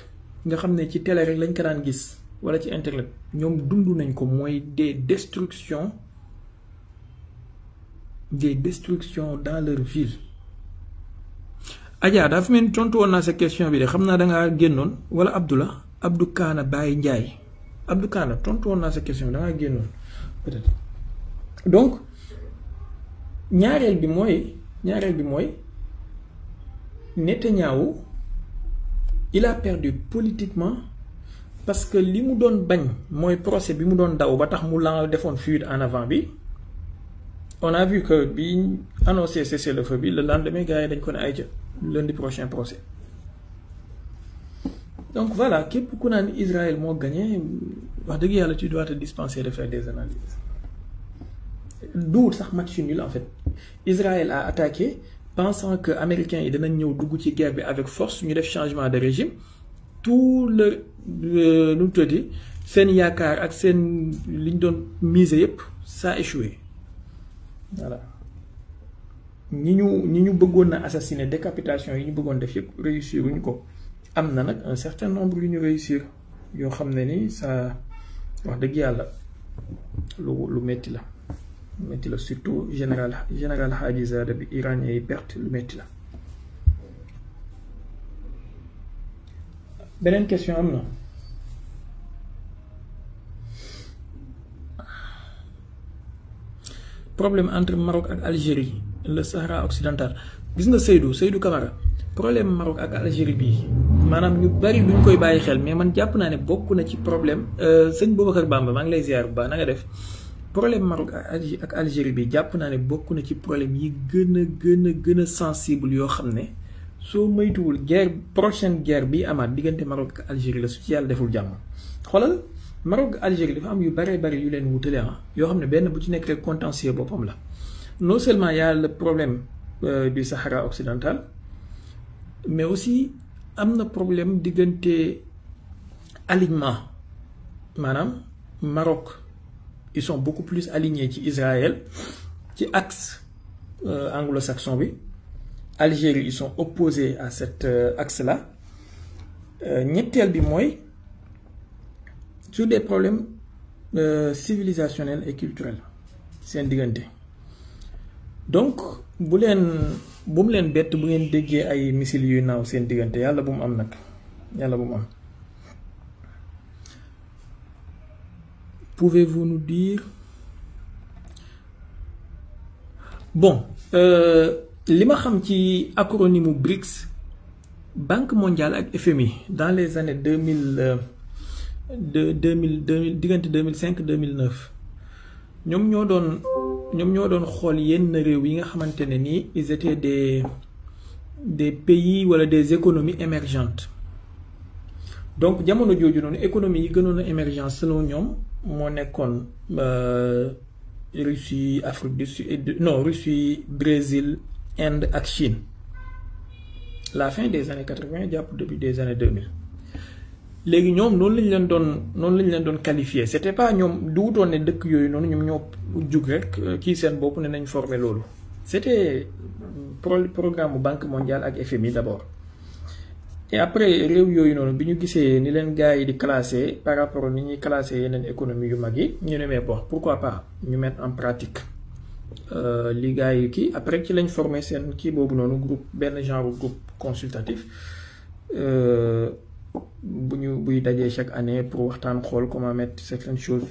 nga xam ne ci télé rek lañ ko daan gis wala ci internet ñoom dund nañ ko mooy des destructions dans leur ville. Adja dafa mel ni tontu woon naa sa question bi de xam naa dangaa génnoon wala Abdou Kaana Baye Ndiaye Abdou Kana tontu woon naa sa question dangaa génnoon peut-être. Donc ñaareel bi mooy Netanyahu il a perdu politiquement parce que li mu doon bañ mooy procès bi mu doon daw ba tax mu la defoon fuite en avant bi. On a vu que bi annoncé cessez-le-feu bi le lendemain gars yi dañ ko ne ay lundi prochain procès. Donc voilà, képp ku naan Israël moo gagné wax dëgg yàlla tu dois te dispenser de faire des analyses. D'où sax match nul en fait. Israël a attaqué pensant que américains yi danañ ñëw dugg ci guerre bi avec force ñu def changement de régime. Tout le nu mu tëddi seen yaakaar ak seen li ñu doon miser yépp ça a échoué. Voilà ñi ñu bëggoon na assassiner décapitation yi ñu bëggoon def yépp réussir wuñ ko. Am na nag un certain nombre yu ñu réussir yoo xam ne ni ça wax dëgg yàlla lu metti la surtout général Hajizada bi iranien yi perte lu metti la. Beneen question am na problème entre Maroc ak Algérie le Sahara occidental gis nga Seydou Camara problème Maroc ak Algérie bii maanaam ñu bari duñ koy bàyyi xel mais man jàpp naa ne bokk na ci problème sëñ Boubacar Bamba maa ngi lay ziar bu baax na nga def problème Maroc ak Algérie bi jàpp naa ne bokk na ci problème yi gën a sensible yoo xam ne soo moytuwul prochaine guerre bi amaat diggante Maroc ak Algérie la su ci yàlla deful jàmm. Xoolal Maroc ak Algérie dafa am yu bari yu leen wutale yoo xam ne benn bu ci nekk rek contentieux boppam la non seulement y a le problème du Sahara occidental mais aussi am na problème diggante alignement maanaam Maroc ils sont beaucoup plus alignés ci Israël ci axe anglo-saxon bi. Algérie ils sont opposés à cet axe-là ñetteel bi mooy sur des problèmes civilisationnels et culturels seen diggante donc bu mu leen bett bu ngeen déggee ay missiles yuy naaw seen diggante yàlla bu mu am nag yàlla bu mu am. Pouvez-vous nous dire bon li ma xam ci acronyme BRICS Banque mondiale ak FMI dans les années 2000 diggante 2005 2009 ñoom ñoo doon xool yenn réew yi nga xamante ne nii ils étaient des pays wala des économies émergentes donc jamono jooju noonu économie yi gënoon a émergent selon ñoom moo nekkoon Russie Afrique du Sud non Russie Brésil Inde ak Chine la fin des années 80 jàpp début des années 2000 léegi ñoom noonu lañ leen doon qualifié c'était pas ñoom du wutoon ne dëkk yooyu noonu ñoom ñoo jug rek kii seen bopp ne nañ former loolu c'était programme Banque mondiale ak FMI d'abord et après réew yooyu noonu bi ñu gisee ni leen gars yi di classé par rapport ni ñuy classé yeneen économie yu mag yi ñu ne mais bon pourquoi pas ñu mettre en pratique li gars yi kii après ci lañ formé seen kii boobu noonu groupe benn genre groupe consultatif buy dajee chaque année pour waxtaan xool comment mettre certaines choses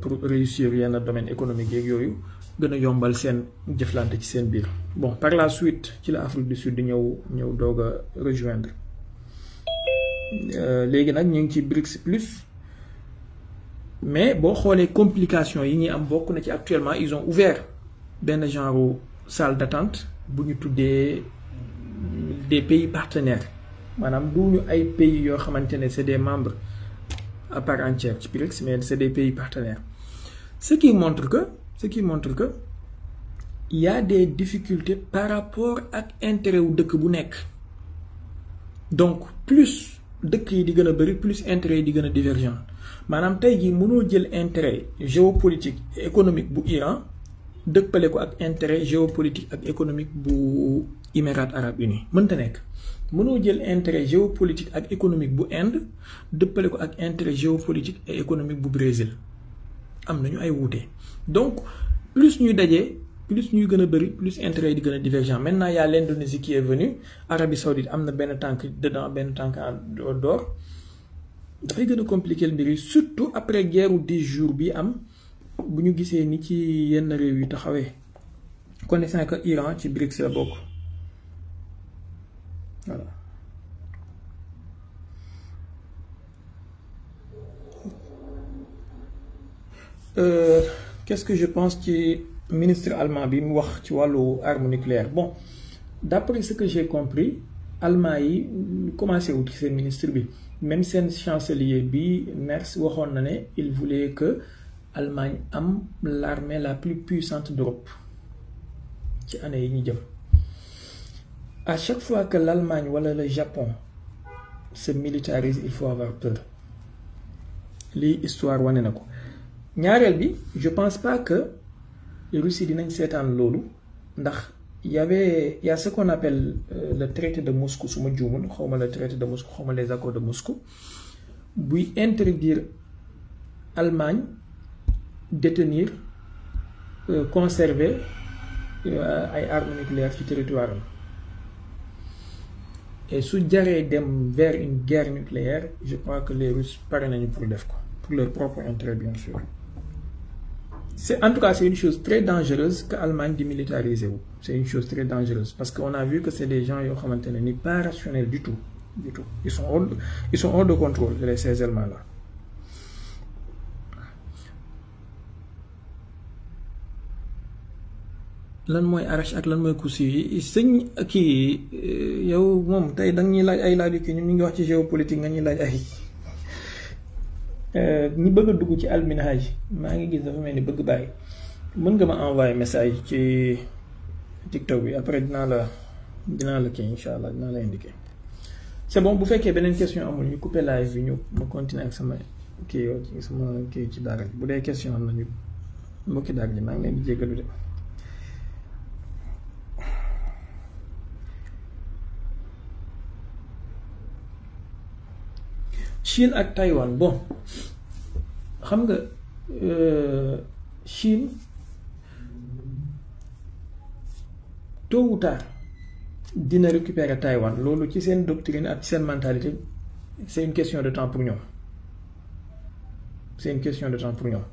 pour réussir yenn domaine économique yeeg yooyu gën a yombal seen jëflante ci seen biir. Bon par la suite ci la Afrique du Sud di ñëw doog a rejoindre léegi nag ñu ngi ci BRICS plus mais boo xoolee complications yi ñuy am bokk na ci actuellement ils ont ouvert benn genre salle d'attente bu ñu tuddee des pays partenaires maanaam duñu ay pays yoo xamante ne c'est des membres à part entière ci BRICS mais c'est des pays partenaires ce qui montre que il y a des difficultés par rapport ak intérêt wu dëkk bu nekk donc plus dëkk yi di gën a bari plus intérêt yi di gën a divergent maanaam tey jii mënoo jël intérêt géopolitique et économique bu Iran dëppale ko ak intérêt géopolitique ak économique bu Émirats arabes unis mënta nekk mënoo jël intérêt géopolitique ak économique bu Inde dëppale ko ak intérêt géopolitique et économique bu Brésil am nañu ay wuute donc plus ñuy dajee plus ñuy gën a bëri plus intérêt yi di gën a divergent maintenant y a l'Indonésie qui est venue Arabie Saoudite am na benn tànk dedans benn tànk en dehors dafay gën a compliquer mbir yi surtout après guerre 10 jours bi am bu ñu gisee ni ci yenn réew yi taxawee connaissant que Iran ci BRICS la bokk voilà. Qu'est-ce que je pense ci ministre allemand bi mu wax ci wàllu arme nucléaire? Bon, d'après ce que j'ai compris allemand yi commencé wut ci seen ministre bi, même seen chancelier bi Merz waxoon na ne il voulait que Allemagne am l'armée la plus puissante d'Europe ci année yi ñu jëm. À chaque fois que l'Allemagne wala le Japon se militarise, il faut avoir peur. Lii histoire wane na ko. ñaareel bi je pense pas que Russie dinañ seetaan loolu ndax y a ce qu'on appelle le traité de Moscou su ma juumul xawma le traité de Moscou xawma les accords de Moscou buy interdire Allemagne détenir conserver ay armes nucléaires ci territoire am et su jaree dem vers une guerre nucléaire je crois que les Russes pare nañu pour def ko pour leur propre intérêt bien sûr. En tout cas, c'est une chose très dangereuse que l'Allemagne démilitarise. C'est une chose très dangereuse parce qu'on a vu que c'est des gens qui n'est pas rationnels du tout. Du tout. Ils sont hors de contrôle, ces Allemands-là. Lan mooy arrache ak lan mooy cousu yi sëñ kii yow moom tey da nga ñuy laaj ay laaj yu kii ñun ñu ngi wax ci géopolitique nga ñuy laaj ay ñi bëgg a dugg ci alminhaj maa ngi gis dafa mel ni bëgg bàyyi mën nga ma envoyer message ci TikTok bi après dinaa la kii incha allah dinaa la indiquer. C'est bon bu fekkee beneen question amul ñu couper live bi ñu ma continuer ak sama kii ci daara bu dee question am na ñu mbokki daara ji maa ngi leen di jéggalu de. Chine ak Taïwan bon xam nga Chine tôt ou tard dina récupérer Taïwan loolu ci seen doctrine ak seen mentalité c'est une question de temps pour ñoom c'est une question de temps pour ñoom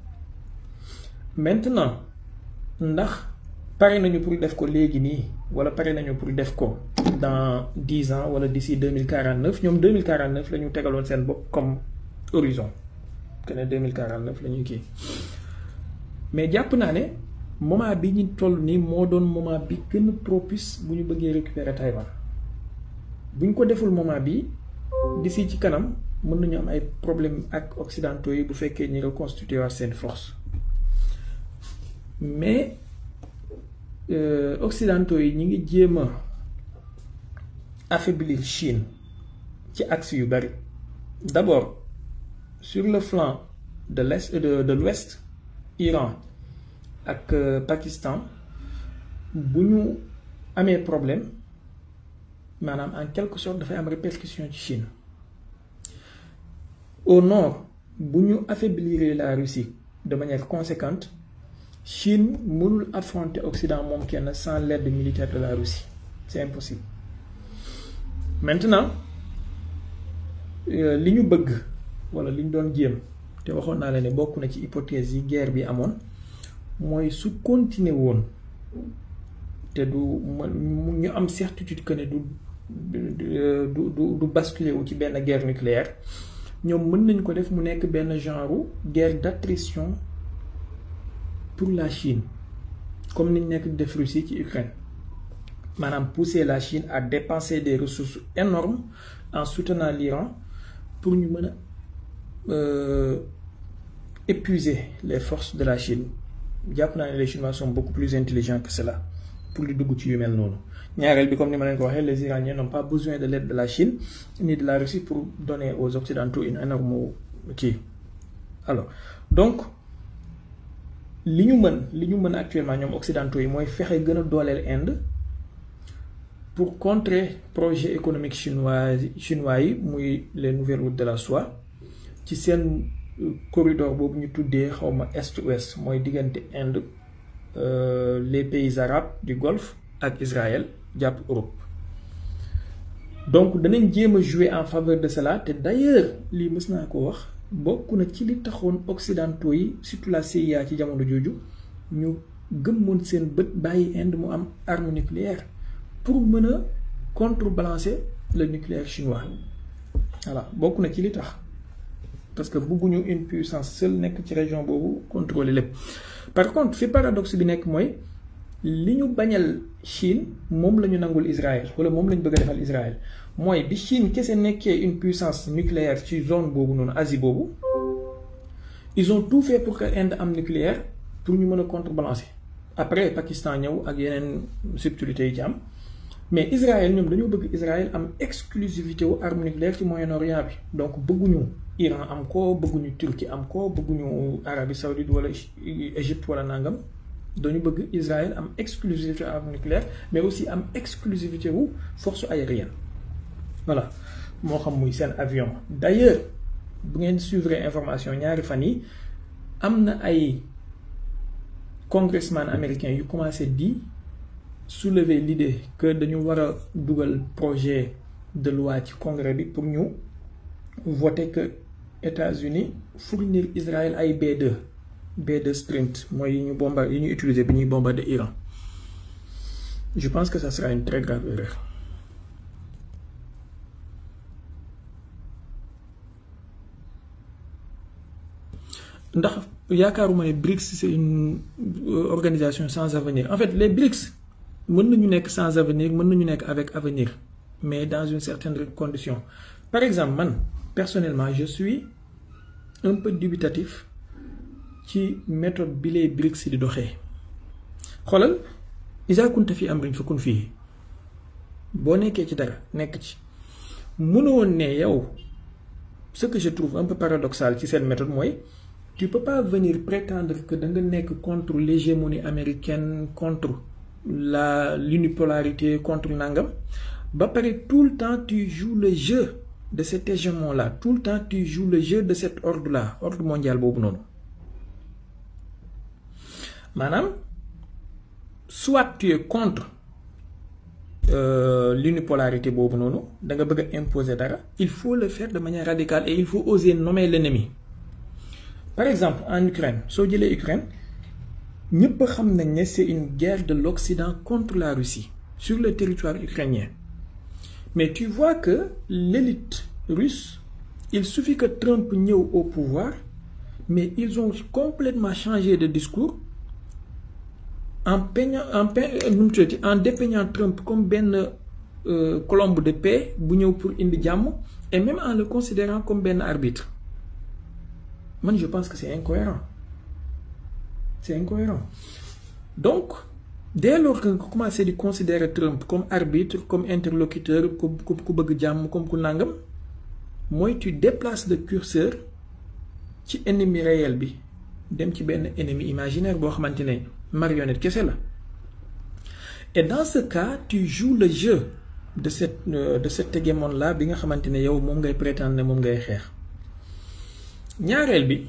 maintenant ndax pare nañu pour def ko léegi nii wala pare nañu pour def ko dans 10 ans wala d'ici 2049 ñoom 2049 la ñu tegaloon seen bopp comme horizon que ne 2049 la ñuy kii mais jàpp naa ne moment bi ñu toll nii moo doon moment bi gën a propice bu ñu bëggee récupérer Taïwan bu ñu ko deful moment bi d'ici ci kanam mën nañu am ay problème ak occidentaux yi bu fekkee ñu reconstituer waat seen force mais occidentaux yi ñi ngi jéem a affaiblir Chine ci axe yu bari. D'abord sur le flanc de l'est de l'ouest Iran ak Pakistan bu ñu amee problème maanaam en quelque sorte dafay am répercussion ci Chine. Au nord bu ñu affaiblir la Russie de manière conséquente Chine mënul affronter Occident moom kenn sans l'aide militaire de la Russie c'est impossible. Maintenant li ñu bëgg wala li ñu doon jéem te waxoon naa la ne bokk na ci hypothèse yi guerre bi amoon mooy su continuer woon te du ñu am certitude que ne du basculer wu ci benn guerre nucléaire ñoom mën nañ ko def mu nekk benn genre guerre d'attrition pour la Chine comme niñ nekk def Russie ci Ukraine maanaam pousser la Chine à dépenser des ressources énormes en soutenant l'Iran pour ñu mën a épuiser les forces de la Chine jàpp naa ne les Chinois sont beaucoup plus intelligents que cela pour li dugg ci yu mel noonu. ñaareel bi comme ni ma leen ko waxee les Iraniens n'ont pas besoin de l'aide de la Chine ni de la Russie pour donner aux Occidentaux une énorme kii. Alors donc li ñu mën actuellement ñoom Occidentaux yi mooy fexe gën a dooleel Inde pour contrer projet économique chinois yi muy les nouvelles routes de la soie ci seen corridor boobu ñu tuddee xawma est-ouest mooy diggante Inde les pays arabes du Golfe ak Israël jàpp Europe donc danañ jéem a jouer en faveur de cela te d'ailleurs lii mës naa ko wax bokk na ci li taxoon occidentaux yi surtout la CIA ci jamono jooju ñu gëmmoon seen bët bàyyi Inde mu am arme nucléaire pour mën a contrebalancer le nucléaire chinois voilà bokk na ci li tax parce que bëgguñu une puissance seule nekk ci région boobu contrôler lépp. Par contre fi paradoxe bi nekk mooy li ñu bañal Chine moom la ñu nangul Israël wala moom la ñu bëgg a defal Israël mooy bi Chine kese nekkee une puissance nucléaire ci zone boobu noonu Asie boobu ils ont tout fait pour que Inde am nucléaire pour ñu mën a contrebalancer après Pakistan ñëw ak yeneen subtilités yi ci am mais Israël ñoom dañoo bëgg Israël am exclusivité wu arme nucléaire ci Moyen-Orient bi donc bëgguñu Iran am ko bëgguñu Turquie am ko bëgguñu Arabie Saoudite wala Égypte wala nangam dañu bëgg Israël am exclusivité arme nucléaire mais aussi am exclusivité wu force aérienne voilà moo xam muy seen avion d'ailleurs bu ngeen suivre information ñaari fan yi am na ay congressman américain yu commencé di soulever l'idée que dañu war a dugal projet de loi ci congrès bi pour ñu voter que États-Unis fournir Israël ay B2 Sprint mooy yi ñu bombardé yi ñu utiliser bi ñuy bombarder Iran je pense que ça sera une très grave erreur. ndax yaakaaruma ne BRICS c'est une organisation sans avenir en fait les BRICS mën nañu nekk sans avenir mën nañu nekk avec avenir mais dans une certaine condition par exemple man personnellement je suis un peu dubitatif ci méthode bi les BRICS di doxee xoolal isa kunta fi amrin fa kun fii boo nekkee ci dara nekk ci mënoon ne yow ce que je trouve un peu paradoxal ci cette méthode mooy tu peux pas venir prétendre que da nga nekk contre l'hégémonie américaine contre l'unipolarité contre nangam ba pare tout le temps tu joues le jeu de cet hégémon là tout le temps tu joues le jeu de cet ordre là ordre mondial boobu noonu maanaam soit tu es contre l'unipolarité boobu noonu da nga bëgg a imposer dara il faut le faire de manière radicale et il faut oser nommer l'ennemi. Par exemple en Ukraine soo jëlee Ukraine ñëpp xam nañ ne c'est une guerre de l'Occident contre la Russie sur le territoire ukrainien mais tu vois que l'élite russe il suffit que Trump ñëw au pouvoir mais ils ont complètement changé de discours en dépeignant Trump comme benn colombe de paix bu ñëw pour indi jàmm et même en le considérant comme benn arbitre. Man, je pense que c'est incohérent. C'est incohérent. Donc, dès lors que vous commencez à considérer Trump comme arbitre, comme interlocuteur, comme ku nangam, moi, tu déplaces le curseur ci ennemi réel bi dem ci ben ennemi imaginaire bo xamantene marionnette kessé la. Et dans ce cas, tu joues le jeu de cet hégémon là bi nga xamantene yow mom ngay prétendre mom ngay xex. ñaareel bi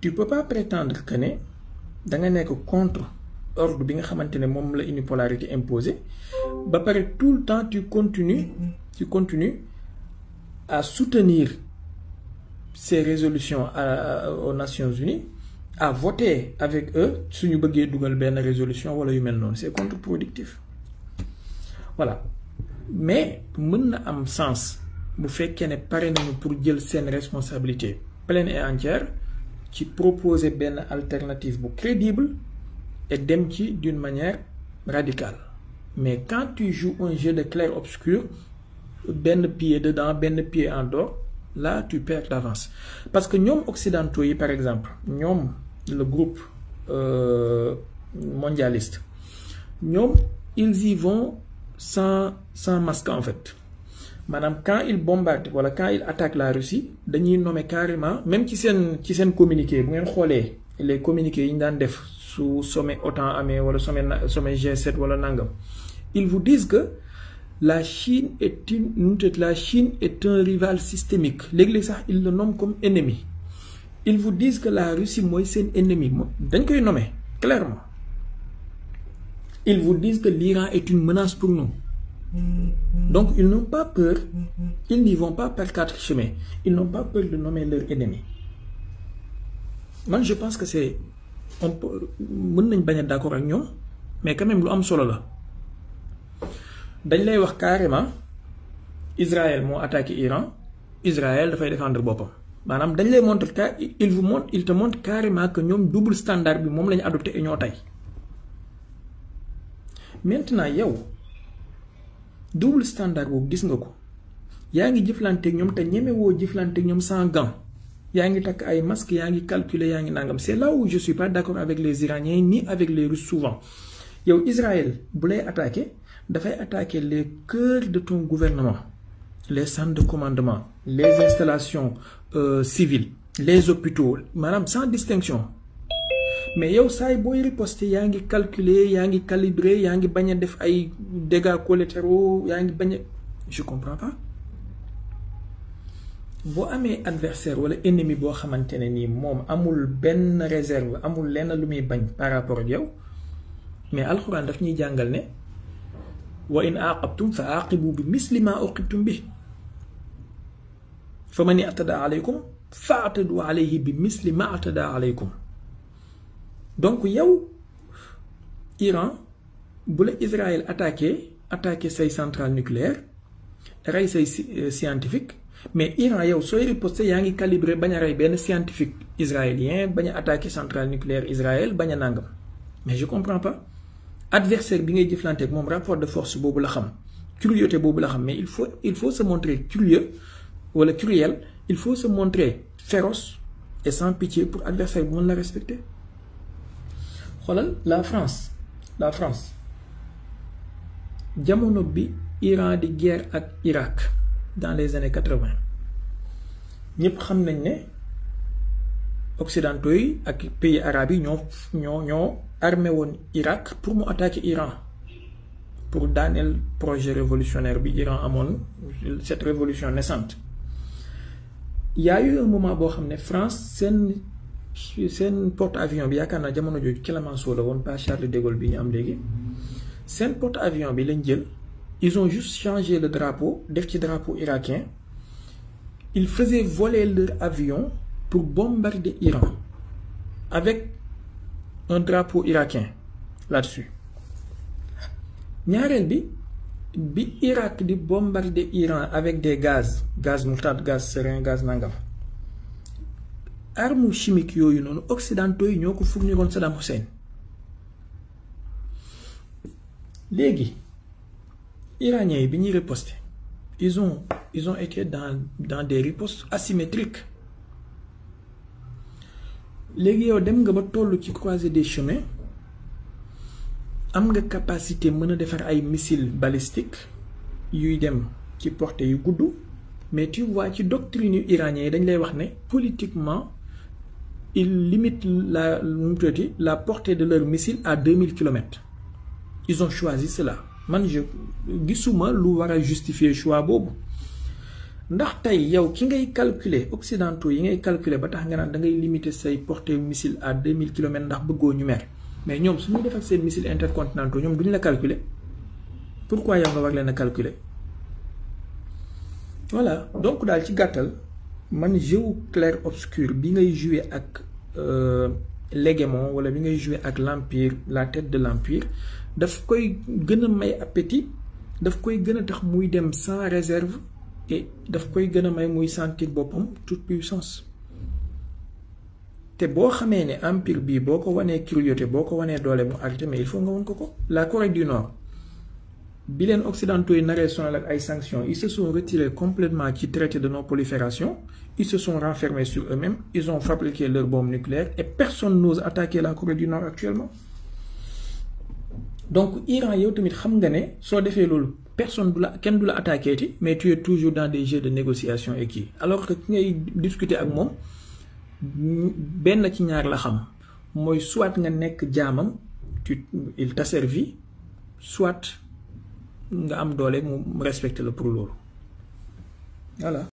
tu peux pas prétendre que ne da nga nekk contre ordre bi nga xamante ne moom la unipolarité imposée ba pare tout le temps tu continues à soutenir ces résolutions aux Nations Unies à voter avec eux suñu bëggee dugal benn résolution wala yu mel noonu c'est contre-productif voilà mais mën na am sens bu fekkee ne pare nañu pour jël seen responsabilité pleine et entière ci proposer benn alternative bu crédible et dem ci d'une manière radicale mais quand tu joues un jeu de clair-obscur benn pied dedans benn pied en dehors là tu perds d'avance parce que ñoom occidentaux yi par exemple ñoom le groupe mondialiste ñoom ils y vont sans masque en fait. Madame, quand ils bombardent, voilà, quand ils attaquent la Russie, ils nomment carrément, même si c'est un communiqué, vous voyez, les communiqués, ils ont def sous sommet OTAN, ou sommet G7, ou Nangam, ils vous disent que la Chine est un rival systémique. L'église, ils le nomment comme ennemi. Ils vous disent que la Russie, moi, c'est un ennemi. Donc, ils nomment, clairement. Ils vous disent que l'Iran est une menace pour nous. Donc ils n'ont pas peur, ils n'y vont pas par quatre chemins, ils n'ont pas peur de nommer leur ennemi. Moi je pense que c'est, on peut, mën nañ bañ a d'accord ak ñoom, mais quand même lu am solo la. Dañ lay wax carrément Israël moo attaqué Iran, Israël dafay défendre boppam. Maanaam dañ lay montre il te montre carrément que ñoom double standard bi moom la ñu adopté et ñoo tey. Maintenant yow double standard boobu gis nga ko yaa ngi jëflanteeg ñoom te ñemewoo jëflanteeg ñoom sans gants yaa ngi takk ay masques yaa ngi calculer yaa ngi nangam. C'est là où je suis pas d'accord avec les Iraniens ni avec les Russes souvent. Yow Israël bu lay attaquer dafay attaquer les cœurs de ton gouvernement, les centres de commandement, les installations civiles, les hôpitaux, maanaam sans distinction. Mais yow saay booy riposter yaa ngi calculer yaa ngi calibrer yaa ngi bañ a def ay dégâts collatéraux yaa ngi bañ a, je comprends pas. Boo amee adversaire wala ennemi boo xamante ne nii moom amul benn réserve amul lenn lu muy bañ par rapport ak yow, mais alxuraan daf ñuy jàngal ne wa in aaqabtum fa aaqibu bi misli ma uqibtum bi fa man i'tada alaykum fa atadu alayhi bi misli ma atada alaykum. Donc yow Iran bu la Israël attaqué say centrale nucléaire rey say scientifique, mais Iran yow sooy riposter yaa ngi calibré bañ a rey benn scientifique israélien bañ a attaqué centrale nucléaire Israël bañ a nangam. Mais je comprends pas. Adversaire bi ngay jëflanteeg moom rapport de force boobu la xam, cruauté boobu la xam, mais il faut se montrer curieux wala cruel, il faut se montrer féroce et sans pitié pour adversaire bu mën la respecter. Xoolal la France jamono bi Iran di guerre ak Irak dans les années 80 ñëpp xam nañ ne occidentaux yi ak pays arabes yi ñoo armé woon Irak pour mu attaquer Iran pour daaneel projet révolutionnaire bi Iran amoon, cette révolution naissante. Il y a eu un moment boo xam ne France seen porte-avions bi yaakaar naa jamono jooju Clémenceau la woon, pas Charles de Gaulle bi ñu am léegi. Seen porte-avions bi lañ jël, ils ont juste changé le drapeau def ci drapeau irakien. Ils faisaient voler leur avion pour bombarder Iran avec un drapeau irakien là-dessus. Ñaareel bi Irak di bombarder Iran avec des gaz moutarde, gaz serin, gaz nangam, armes chimiques yooyu noonu occidentaux yi ñoo ko fourniroon Saddam Hussein. Léegi iraniens yi bi ñuy riposter ils ont été dans des ripostes asymétriques. Léegi yow dem nga ba tollu ci croisée des chemins, am nga capacité mën a defar ay missiles balistiques yuy dem ci portée yu gudd, mais tu vois ci doctrine yu iranien yi dañ lay wax ne politiquement ils limitent la portée de leurs missiles à 2000 km. Ils ont choisi cela. Man je gisuma lu war a justifier choix boobu. Ndax tey yow ki ngay calculer occidentaux yi ngay calculer ba tax nga naan da ngay limiter say portée missile à 2000 km ndax bëggoo ñu mer, mais ñoom su ñu def ak seen missiles intercontinentaux ñoom duñ la calculer. Pourquoi yow nga war leen a calculer? Voilà, donc daal ci gàttal man jeu clair obscur bi ngay jouer ak l'hégémon wala bi ngay jouer ak l'empire, la tête de l'empire, daf koy gën a may appétit, daf koy gën a tax muy dem sans réserve et daf koy gën a may muy sentir boppam toute puissance. Te boo xamee ne empire bii boo ko wanee cruauté boo ko wanee doole mu arrêté, mais il faut nga won ko. La Corée du Nord bi leen occidentaux yi naree sonal ak ay sanctions, ils se sont retirés complètement ci traité de non-prolifération, ils se sont renfermés sur eux-mêmes, ils ont fabriqué leurs bombes nucléaires et personne n'ose attaquer la Corée du Nord actuellement. Donc Iran yow tamit xam nga ne soo defee loolu kenn du la attaqué ti, mais tu es toujours dans des jeux de négociation et kii, alors que ki ngay discuter ak moom benn ci ñaar la xam, mooy soit nga nekk jaamam il t'asservit, soit nga am doole mu respecter la pour loolu. Voilà.